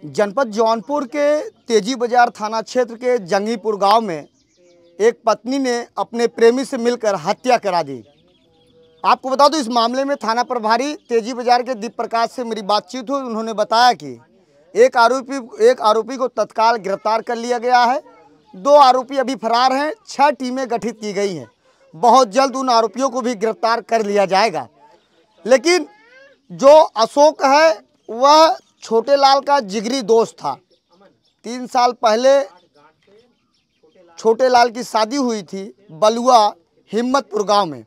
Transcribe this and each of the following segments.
जनपद जौनपुर के तेजी बाजार थाना क्षेत्र के जंगीपुर गांव में एक पत्नी ने अपने प्रेमी से मिलकर हत्या करा दी। आपको बता दूं, इस मामले में थाना प्रभारी तेजी बाजार के दीप प्रकाश से मेरी बातचीत हुई। उन्होंने बताया कि एक आरोपी को तत्काल गिरफ्तार कर लिया गया है। 2 आरोपी अभी फरार हैं। 6 टीमें गठित की गई हैं। बहुत जल्द उन आरोपियों को भी गिरफ्तार कर लिया जाएगा। लेकिन जो अशोक है वह छोटे लाल का जिगरी दोस्त था। 3 साल पहले छोटे लाल की शादी हुई थी बलुआ हिम्मतपुर गांव में।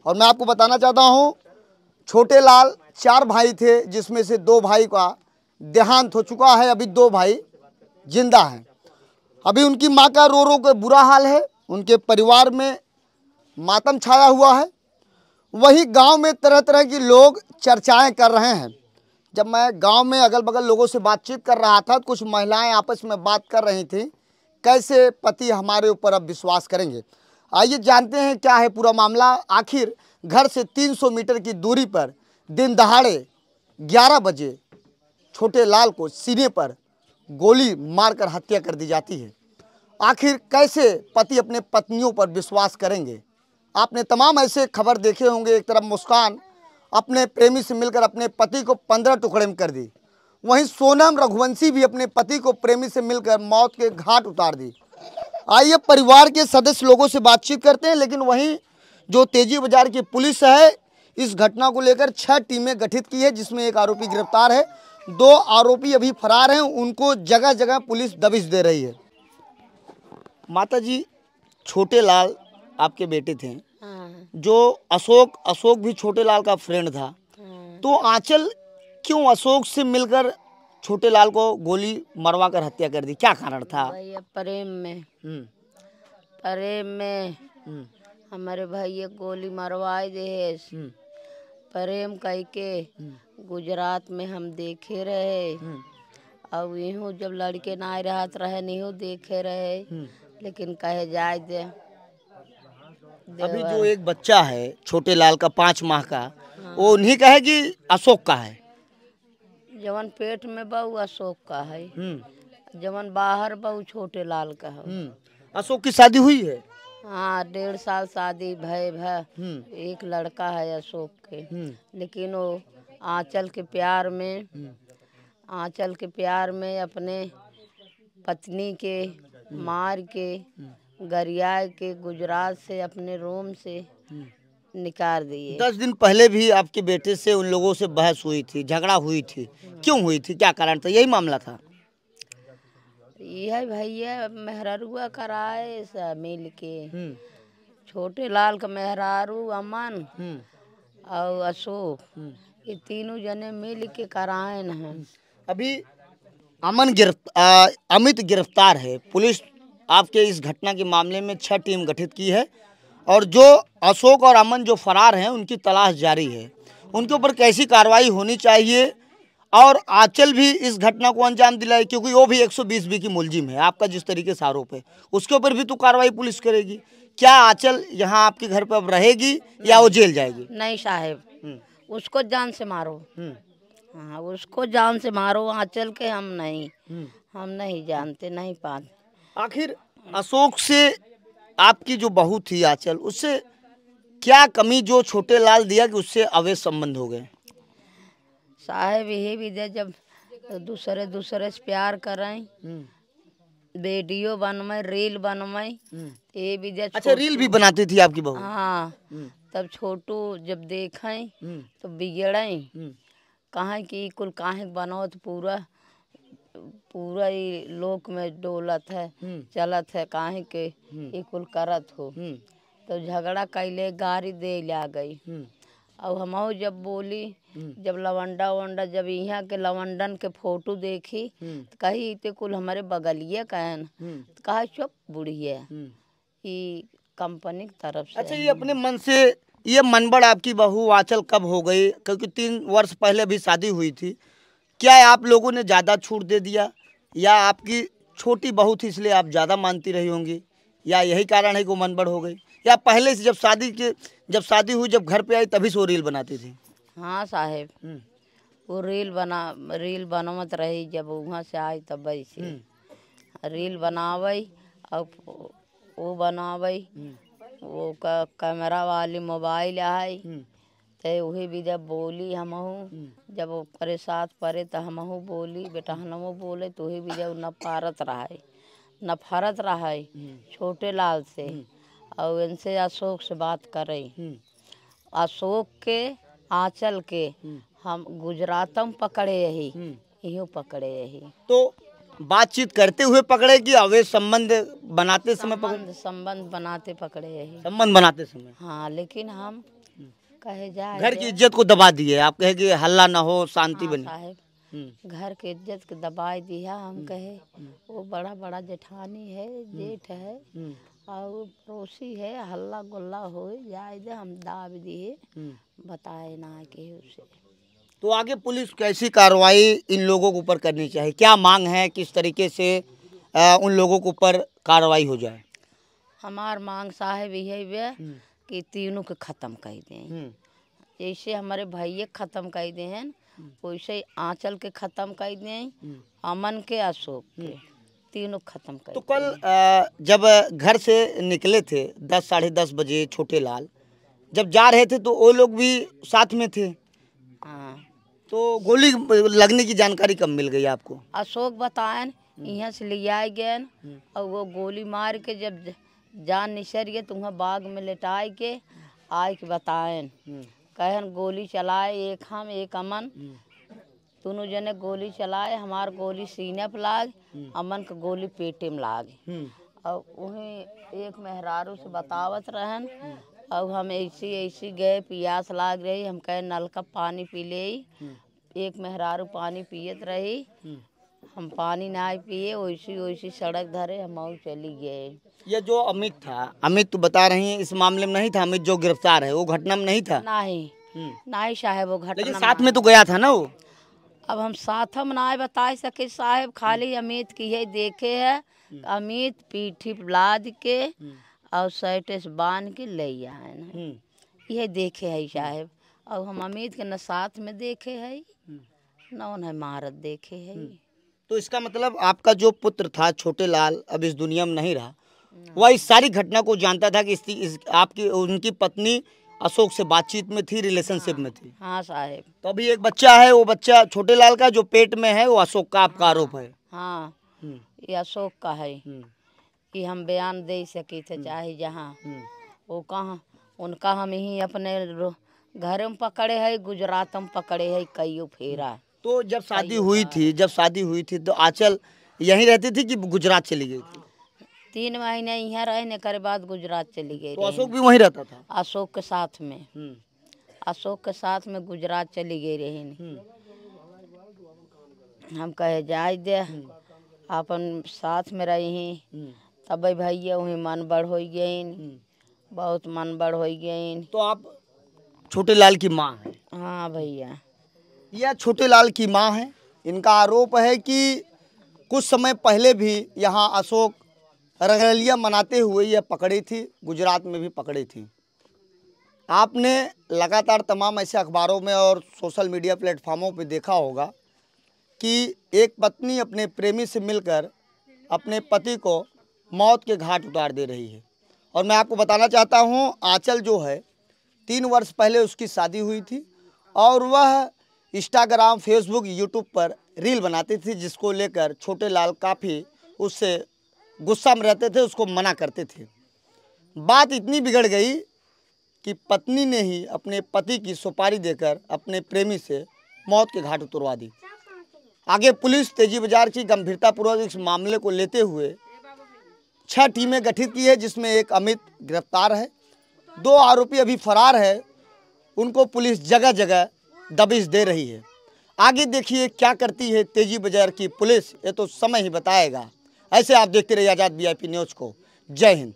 और मैं आपको बताना चाहता हूं, छोटे लाल 4 भाई थे, जिसमें से 2 भाई का देहांत हो चुका है। अभी 2 भाई जिंदा हैं। अभी उनकी मां का रो रो के बुरा हाल है। उनके परिवार में मातम छाया हुआ है। वही गांव में तरह तरह की लोग चर्चाएं कर रहे हैं। जब मैं गांव में अगल बगल लोगों से बातचीत कर रहा था, कुछ महिलाएं आपस में बात कर रही थी, कैसे पति हमारे ऊपर अब विश्वास करेंगे। आइए जानते हैं क्या है पूरा मामला। आखिर घर से 300 मीटर की दूरी पर दिन दहाड़े 11 बजे छोटे लाल को सीने पर गोली मारकर हत्या कर दी जाती है। आखिर कैसे पति अपने पत्नियों पर विश्वास करेंगे। आपने तमाम ऐसे खबर देखे होंगे। एक तरफ मुस्कान अपने प्रेमी से मिलकर अपने पति को 15 टुकड़े में कर दी। वहीं सोनम रघुवंशी भी अपने पति को प्रेमी से मिलकर मौत के घाट उतार दी। आइए परिवार के सदस्य लोगों से बातचीत करते हैं। लेकिन वहीं जो तेजी बाजार की पुलिस है, इस घटना को लेकर 6 टीमें गठित की है, जिसमें एक आरोपी गिरफ्तार है। 2 आरोपी अभी फरार हैं। उनको जगह जगह पुलिस दबिश दे रही है। माता जी, छोटे लाल आपके बेटे थे। हाँ। जो अशोक भी छोटे लाल का फ्रेंड था। हाँ। तो आंचल क्यों अशोक से मिलकर छोटे लाल को गोली मरवा कर हत्या कर दी? क्या कारण था? भैया प्रेम में हमारे भैया गोली मरवाए दे। प्रेम कह के गुजरात में हम देखे रहे। और यूँ जब लड़के ना रहत रहे नहीं देखे रहे। लेकिन कहे जाए दे। अभी जो एक बच्चा है छोटे लाल का 5 माह का, वो उन्हीं का है कि अशोक का है? जवन पेट में बहू अशोक का है। जवन बाहर बहू छोटे लाल का है। अशोक की शादी हुई है? हाँ, 1.5 साल शादी भय एक लड़का है अशोक के। लेकिन वो आंचल के प्यार में अपने पत्नी के मार के गरिया के गुजरात से अपने रोम से निकाल दिए। 10 दिन पहले भी आपके बेटे से उन लोगों से बहस हुई थी, झगड़ा हुई थी। क्यों हुई थी? क्या कारण था? यही मामला था? यह भैया मेहरारुआ कराए सब मिल के। छोटे लाल का मेहरारू अमन और अशोक, ये तीनों जने मिल के कराए हैं। अभी अमित गिरफ्तार है। पुलिस आपके इस घटना के मामले में 6 टीम गठित की है। और जो अशोक और अमन जो फरार हैं, उनकी तलाश जारी है। उनके ऊपर कैसी कार्रवाई होनी चाहिए। और आंचल भी इस घटना को अंजाम दिलाए, क्योंकि वो भी 120B की मुलजिम है। आपका जिस तरीके से आरोप है, उसके ऊपर भी तो कार्रवाई पुलिस करेगी। क्या आंचल यहाँ आपके घर पर अब रहेगी या वो जेल जाएगी? नहीं साहब, उसको जान से मारो। हाँ, उसको जान से मारो। आंचल के हम नहीं जानते, नहीं पाते। आखिर अशोक से आपकी जो बहू थी आंचल, उससे क्या कमी जो छोटे लाल दिया कि उससे अवैध संबंध हो गए? साहेब यही भी दे, जब दूसरे से प्यार करें, वीडियो बनवाए, रील बनवाए, ये भी दे। अच्छा, रील भी बनाती थी आपकी बहू? हाँ। तब छोटू जब देखें तो बिगड़ें। कहाँ की कुल काहे बनाओ, तो पूरा ही लोक में डोलत है, चलत है। काहे के ये कुल करत हो। तो झगड़ा कैले, गाड़ी दे ला गई। और हम जब बोली, जब लवंडा जब यहाँ के लवंडन के फोटो देखी, तो कही इतने कुल हमारे बगलिए कहन। तो कहा चुप बुढ़िया, ये कंपनी की तरफ से। अच्छा, ये अपने मन से ये मनबड़ आपकी बहू आंचल कब हो गई? क्योंकि 3 वर्ष पहले भी शादी हुई थी। क्या आप लोगों ने ज़्यादा छूट दे दिया, या आपकी छोटी बहू थी इसलिए आप ज़्यादा मानती रही होंगी, या यही कारण है कि वो मनबड़ हो गई, या पहले से जब शादी हुई, जब घर पे आई तभी से वो रील बनाती थी? हाँ साहेब, वो रील बनवत रही, जब वहाँ से आई तब वैसे रील बनावई और वो बनावई। वो कैमरा वाली मोबाइल आई तो वही भी जब बोली हमहू, जब वो करे साथ परे तो हमहू बोली, बेटा हमहू बोले तो वही भी जब नफरत रहे छोटे लाल से। और इनसे अशोक से बात करे, अशोक के आंचल के हम गुजरातम पकड़े यही, यूँ पकड़े यही। तो बातचीत करते हुए पकड़े कि अवैध संबंध बनाते समय पकड़े? संबंध बनाते पकड़े यही। संबंध बनाते समय? हाँ, लेकिन हम कहे जाए घर की इज्जत को दबा दिए, आप कहे कि हल्ला ना हो, शांति बने। साहब, घर के इज्जत के दबाई दिया। हम कहे वो बड़ा बड़ा जेठानी है, जेठ है और पड़ोसी है, हल्ला गुल्ला हो जाए दे, हम दाब दिए, बताए ना कि उसे। तो आगे पुलिस कैसी कार्रवाई इन लोगों के ऊपर करनी चाहिए? क्या मांग है, किस तरीके से उन लोगों के ऊपर कार्रवाई हो जाए? हमार मांग साहब यही है कि तीनों के ख़त्म कर दें। जैसे हमारे भैया ख़त्म कर दें वैसे ही आंचल के ख़त्म कर दें, अमन के, अशोक के, तीनों ख़त्म कर। तो कल जब घर से निकले थे 10 साढ़े 10 बजे, छोटे लाल जब जा रहे थे तो वो लोग भी साथ में थे। हाँ, तो गोली लगने की जानकारी कब मिल गई आपको? अशोक बताएं यहाँ से ले आए गए और वो गोली मार के जब जान निसर गए तो वहाँ बाग में लेटाए के आए के बताएं, कहन गोली चलाए, एक हम एक अमन, दोनों जने गोली चलाए। हमार गोली सीने पर लाग, अमन का गोली पेटे में लाग। और वहीं एक मेहरारू से बतावत रहन और हम ऐसी गए, प्यास लाग रही, हम कहे नल का पानी पी ले। एक मेहरारू पानी पियत रही, हम पानी ना पिए, वैसी सड़क धरे हम और चली गए। ये जो अमित था, अमित तो बता रही हैं इस मामले में नहीं था, अमित जो गिरफ्तार है वो घटना में नहीं था? नहीं साहब, वो घटना लेकिन साथ में तो गया था ना वो। अब हम साथ में ना बता सके साहब, खाली अमित की है देखे है, अमित पीठी लाद के और सैटे से बांध के ले आए न, यह देखे है साहब। और हम अमित के न साथ में देखे है न उन्हें मारत देखे है। तो इसका मतलब आपका जो पुत्र था छोटे लाल अब इस दुनिया में नहीं रहा, वह इस सारी घटना को जानता था कि आपकी उनकी पत्नी अशोक से बातचीत में थी, रिलेशनशिप में थी? हाँ साहब। तो अभी एक बच्चा है, वो बच्चा छोटे लाल का जो पेट में है वो अशोक का आपका आरोप है? हाँ, ये अशोक का है कि हम बयान दे सके थे चाहे जहाँ। वो कहाँ उनका हम ही अपने घर में पकड़े है, गुजरात में पकड़े है कईयों फेरा। तो जब शादी हुई थी तो आंचल यहीं रहती थी कि गुजरात चली गई थी? 3 महीने यहाँ रहने के बाद गुजरात चली गई। तो अशोक भी वहीं रहता था? अशोक के साथ में, अशोक के साथ में गुजरात चली गई रही। हम कहे जाए दे, अपन साथ में रही, तब भैया वही मन बढ़ हो गई, बहुत मन बढ़ हो गई। तो आप छोटे लाल की माँ हैं? हाँ भैया, यह छोटे लाल की माँ है। इनका आरोप है कि कुछ समय पहले भी यहाँ अशोक रंगरलिया मनाते हुए यह पकड़ी थी, गुजरात में भी पकड़ी थी। आपने लगातार तमाम ऐसे अखबारों में और सोशल मीडिया प्लेटफॉर्मों पे देखा होगा कि एक पत्नी अपने प्रेमी से मिलकर अपने पति को मौत के घाट उतार दे रही है। और मैं आपको बताना चाहता हूँ, आंचल जो है 3 वर्ष पहले उसकी शादी हुई थी और वह इंस्टाग्राम, फेसबुक, यूट्यूब पर रील बनाती थी, जिसको लेकर छोटे लाल काफ़ी उससे गुस्सा में रहते थे, उसको मना करते थे। बात इतनी बिगड़ गई कि पत्नी ने ही अपने पति की सुपारी देकर अपने प्रेमी से मौत के घाट उतरवा दी। आगे पुलिस तेजी बाजार की गंभीरतापूर्वक इस मामले को लेते हुए 6 टीमें गठित की है, जिसमें एक अमित गिरफ्तार है, 2 आरोपी अभी फरार है। उनको पुलिस जगह जगह दबिश दे रही है। आगे देखिए क्या करती है तेजी बाजार की पुलिस, ये तो समय ही बताएगा। ऐसे आप देखते रहिए आज़ाद VIP न्यूज़ को। जय हिंद।